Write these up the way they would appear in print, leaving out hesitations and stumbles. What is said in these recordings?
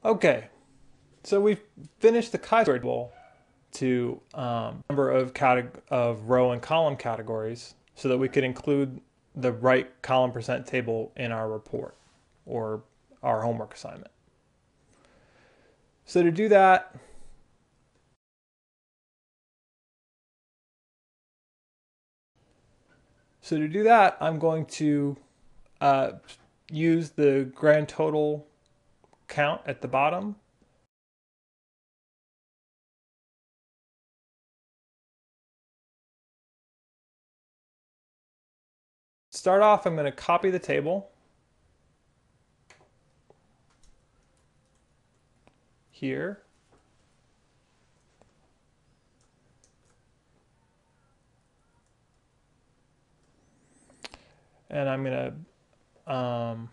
Okay, so we've finished the chi-square table to number of row and column categories so that we could include the right column percent table in our report or our homework assignment. So to do that, I'm going to use the grand total count at the bottom. Start off, I'm going to copy the table here. And I'm going to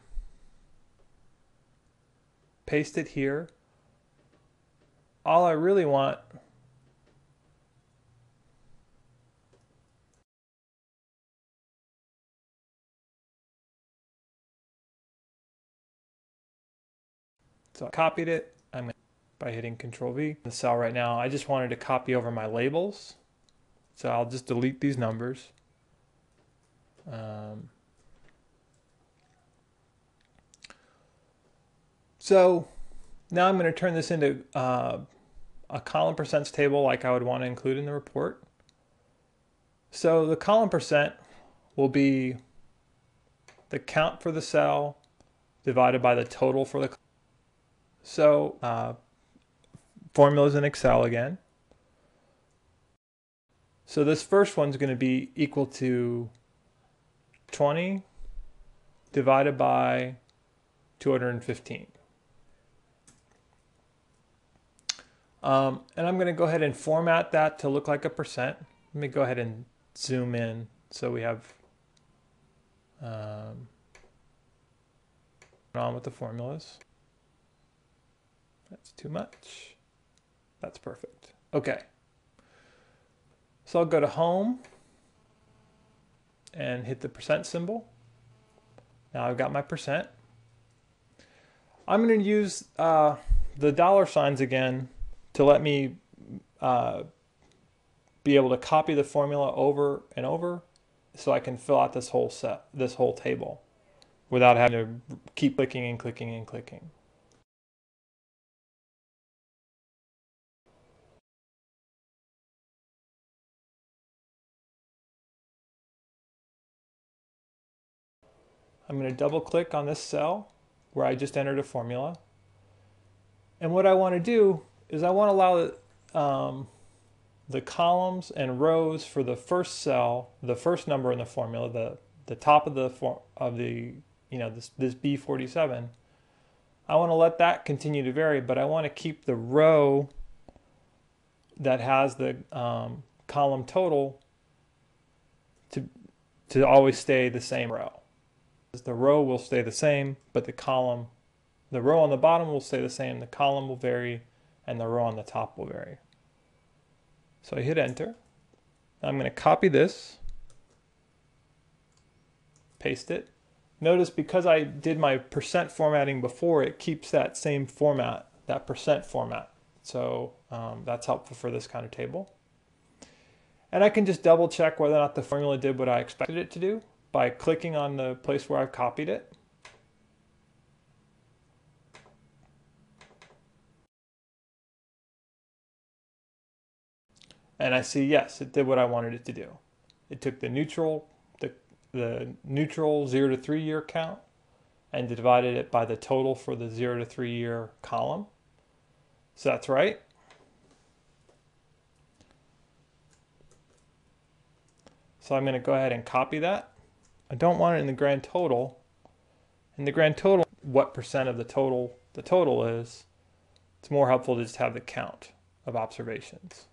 paste it here. All I really want so I copied it. I'm going to, by hitting Control V. The cell right now, I just wanted to copy over my labels. So I'll just delete these numbers. So now I'm going to turn this into a column percents table like I would want to include in the report. So the column percent will be the count for the cell divided by the total for the column. So formulas in Excel again. So this first one's going to be equal to 20 divided by 215. And I'm going to go ahead and format that to look like a percent. Let me go ahead and zoom in so we have on with the formulas. That's too much. That's perfect. Okay. So I'll go to Home and hit the percent symbol. Now I've got my percent. I'm going to use the dollar signs again to let me be able to copy the formula over and over so I can fill out this whole table without having to keep clicking and clicking and clicking. I'm going to double click on this cell where I just entered a formula. And what I want to do is I want to allow the columns and rows for the first cell, the first number in the formula, the top of the this B47. I want to let that continue to vary, but I want to keep the row that has the column total to always stay the same row. The row will stay the same, but the row on the bottom will stay the same, the column will vary, and the row on the top will vary. So I hit enter. I'm going to copy this, paste it. Notice because I did my percent formatting before, it keeps that same format, that percent format. So that's helpful for this kind of table. And I can just double check whether or not the formula did what I expected it to do by clicking on the place where I've copied it. And I see, yes, it did what I wanted it to do. It took the neutral 0 to 3 year count and divided it by the total for the 0 to 3 year column. So that's right. So I'm going to go ahead and copy that. I don't want it in the grand total. In the grand total, what percent of the total is, it's more helpful to just have the count of observations.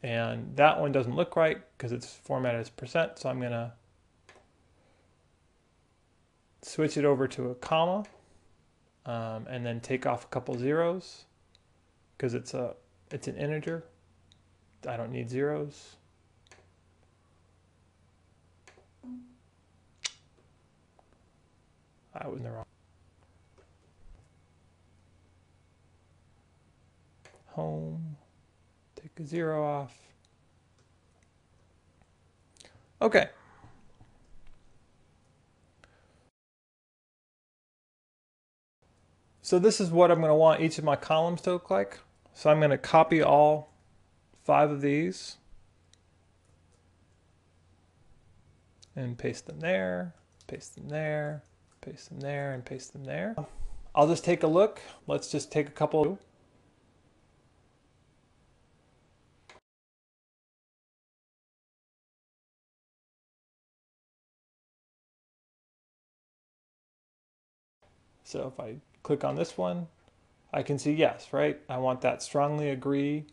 And that one doesn't look right because it's formatted as percent, so I'm going to switch it over to a comma and then take off a couple zeros because it's an integer. I don't need zeros. I was in the wrong. Home, take a 0 off. Okay. So this is what I'm going to want each of my columns to look like. So I'm going to copy all 5 of these and paste them there, paste them there, paste them there, and paste them there. I'll just take a look. Let's just take a couple. So if I click on this one, I can see yes, right? I want that strongly agree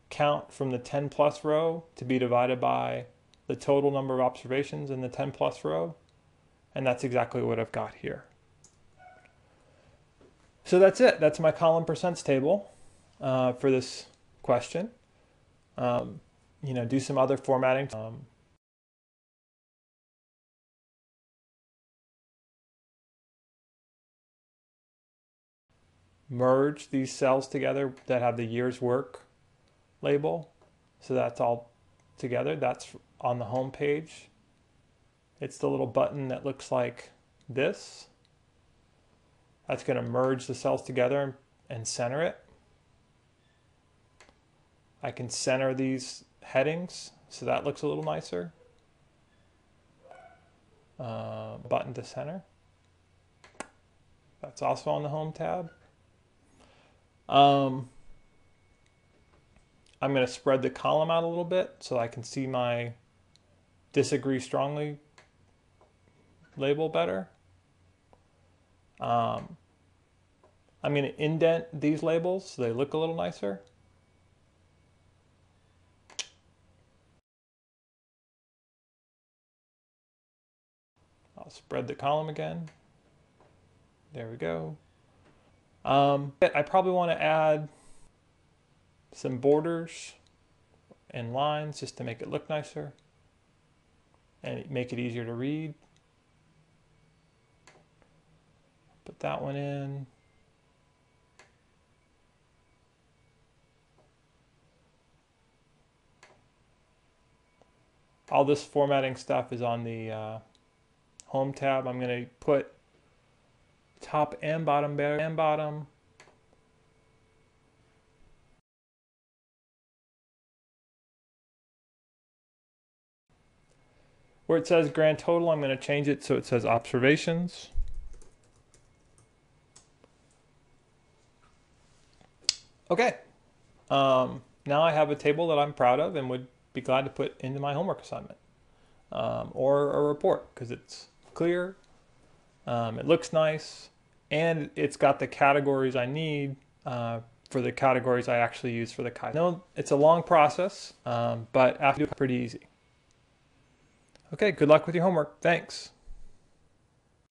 count from the 10 plus row to be divided by the total number of observations in the 10 plus row. And that's exactly what I've got here. So that's it. That's my column percents table for this question. Do some other formatting. Merge these cells together that have the year's work label. So that's all together. That's on the home page. It's the little button that looks like this. That's going to merge the cells together and center it. I can center these headings so that looks a little nicer. Button to center. That's also on the home tab. I'm going to spread the column out a little bit so I can see my disagree strongly label better. I'm going to indent these labels so they look a little nicer. I'll spread the column again. There we go. I probably want to add some borders and lines just to make it look nicer and make it easier to read. Put that one in. All this formatting stuff is on the home tab. I'm going to put top and bottom there and bottom. Where it says grand total, I'm going to change it so it says observations. Okay. Now I have a table that I'm proud of and would be glad to put into my homework assignment or a report because it's clear, it looks nice, and it's got the categories I need for the categories I actually use for the Chi. No, it's a long process, but after it's pretty easy. Okay, good luck with your homework. Thanks.